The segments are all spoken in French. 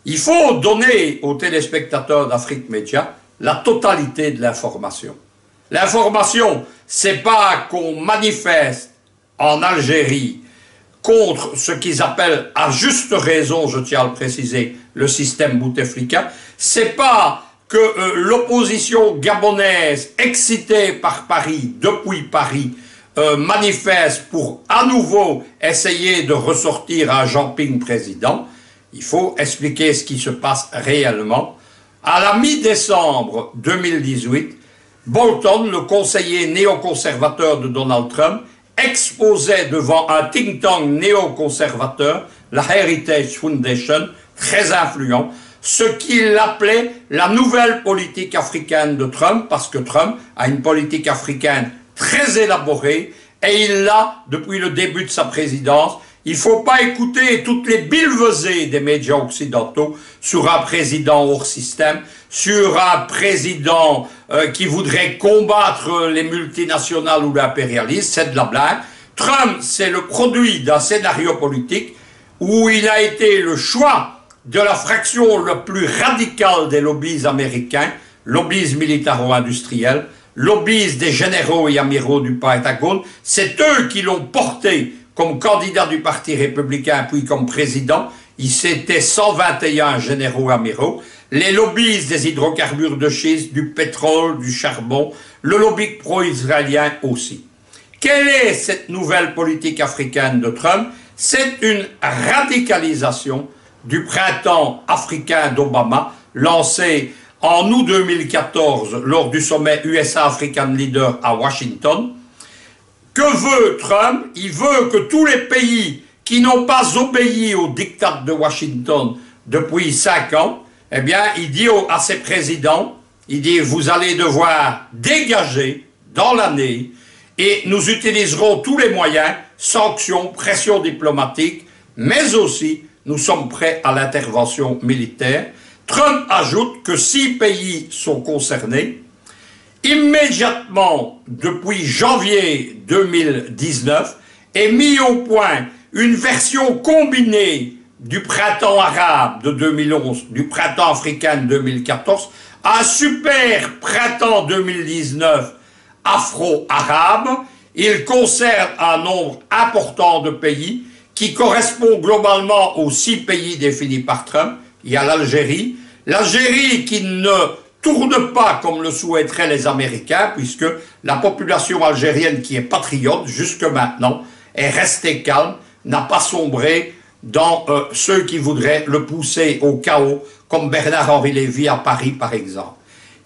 Il faut donner aux téléspectateurs d'Afrique Média la totalité de l'information. L'information, c'est pas qu'on manifeste en Algérie contre ce qu'ils appellent, à juste raison, je tiens à le préciser, le système Bouteflika. C'est pas que l'opposition gabonaise, excitée par Paris, depuis Paris, manifeste pour à nouveau essayer de ressortir un Jean Ping président. Il faut expliquer ce qui se passe réellement. À la mi-décembre 2018, Bolton, le conseiller néoconservateur de Donald Trump, exposait devant un think tank néoconservateur, la Heritage Foundation, très influent, ce qu'il appelait la nouvelle politique africaine de Trump, parce que Trump a une politique africaine très élaborée, et il l'a depuis le début de sa présidence. Il ne faut pas écouter toutes les billevesées des médias occidentaux sur un président hors système, sur un président qui voudrait combattre les multinationales ou l'impérialisme, c'est de la blague. Trump, c'est le produit d'un scénario politique où il a été le choix de la fraction la plus radicale des lobbies américains, lobbies militaro-industriels, lobbies des généraux et amiraux du Pentagone. C'est eux qui l'ont porté comme candidat du Parti républicain, puis comme président. Il s'était 121 généraux amiraux. Les lobbies des hydrocarbures de schiste, du pétrole, du charbon, le lobby pro-israélien aussi. Quelle est cette nouvelle politique africaine de Trump? C'est une radicalisation du printemps africain d'Obama, lancé en août 2014 lors du sommet USA-African Leader à Washington. Que veut Trump? Il veut que tous les pays qui n'ont pas obéi au diktat de Washington depuis 5 ans, eh bien, il dit à ses présidents, il dit, vous allez devoir dégager dans l'année et nous utiliserons tous les moyens, sanctions, pression diplomatique, mais aussi nous sommes prêts à l'intervention militaire. Trump ajoute que 6 pays sont concernés. Immédiatement, depuis janvier 2019, est mis au point une version combinée du printemps arabe de 2011, du printemps africain de 2014, un super printemps 2019 afro-arabe. Il concerne un nombre important de pays qui correspond globalement aux 6 pays définis par Trump. Il y a l'Algérie. L'Algérie qui ne tourne pas comme le souhaiteraient les Américains, puisque la population algérienne qui est patriote, jusque maintenant, est restée calme, n'a pas sombré dans ceux qui voudraient le pousser au chaos, comme Bernard-Henri Lévy à Paris, par exemple.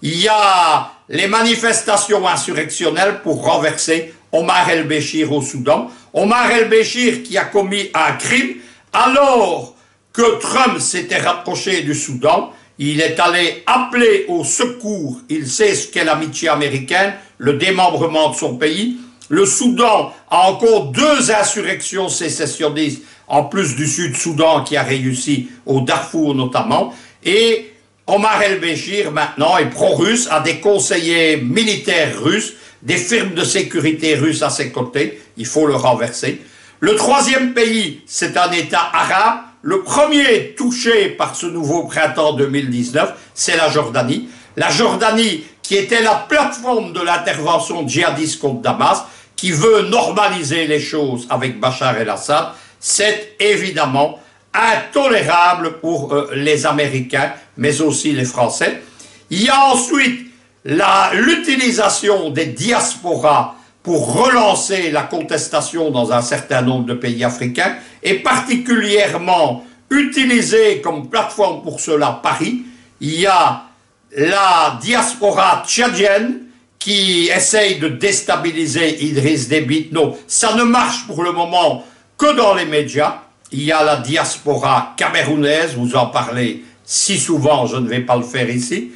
Il y a les manifestations insurrectionnelles pour renverser Omar el-Béchir au Soudan. Omar el-Béchir qui a commis un crime alors que Trump s'était rapproché du Soudan. Il est allé appeler au secours, il sait ce qu'est l'amitié américaine, le démembrement de son pays. Le Soudan a encore 2 insurrections sécessionnistes, en plus du Sud-Soudan qui a réussi au Darfour notamment. Et Omar el-Béchir maintenant est pro-russe, a des conseillers militaires russes, des firmes de sécurité russes à ses côtés, il faut le renverser. Le 3e pays, c'est un État arabe. Le premier touché par ce nouveau printemps 2019, c'est la Jordanie. La Jordanie qui était la plateforme de l'intervention djihadiste contre Damas, qui veut normaliser les choses avec Bachar el-Assad. C'est évidemment intolérable pour les Américains, mais aussi les Français. Il y a ensuite l'utilisation des diasporas pour relancer la contestation dans un certain nombre de pays africains, et particulièrement utilisé comme plateforme pour cela Paris. Il y a la diaspora tchadienne qui essaye de déstabiliser Idriss Déby Itno. Ça ne marche pour le moment que dans les médias. Il y a la diaspora camerounaise, vous en parlez si souvent, je ne vais pas le faire ici.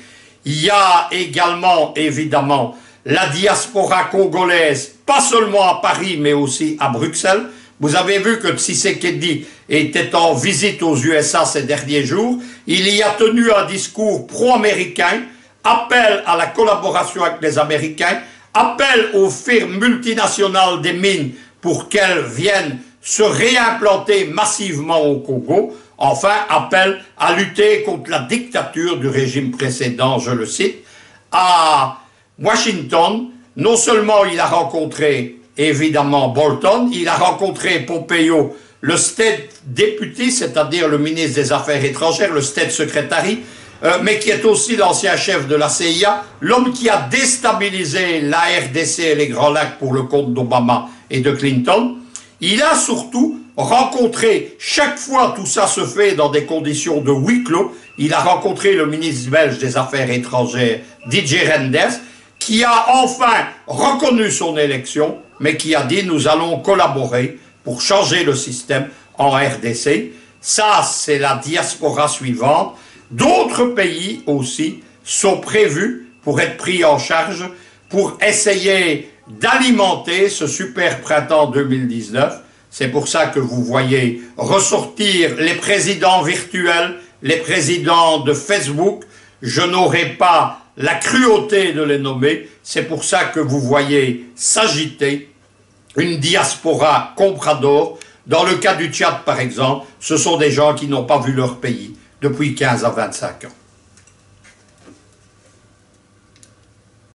Il y a également, évidemment, la diaspora congolaise, pas seulement à Paris, mais aussi à Bruxelles. Vous avez vu que Tshisekedi était en visite aux USA ces derniers jours. Il y a tenu un discours pro-américain, appel à la collaboration avec les Américains, appel aux firmes multinationales des mines pour qu'elles viennent se réimplanter massivement au Congo. enfin appelle à lutter contre la dictature du régime précédent, je le cite. À Washington, non seulement il a rencontré évidemment Bolton, il a rencontré Pompeo, le State Deputy, c'est-à-dire le ministre des Affaires étrangères, le State Secretary, mais qui est aussi l'ancien chef de la CIA, l'homme qui a déstabilisé la RDC et les Grands Lacs pour le compte d'Obama et de Clinton. Il a surtout rencontré, chaque fois tout ça se fait dans des conditions de huis clos, il a rencontré le ministre belge des Affaires étrangères, Didier Reynders, qui a enfin reconnu son élection, mais qui a dit « nous allons collaborer pour changer le système en RDC ». Ça, c'est la diaspora suivante. D'autres pays aussi sont prévus pour être pris en charge, pour essayer d'alimenter ce super printemps 2019. C'est pour ça que vous voyez ressortir les présidents virtuels, les présidents de Facebook. Je n'aurai pas la cruauté de les nommer. C'est pour ça que vous voyez s'agiter une diaspora comprador. Dans le cas du Tchad, par exemple, ce sont des gens qui n'ont pas vu leur pays depuis 15 à 25 ans.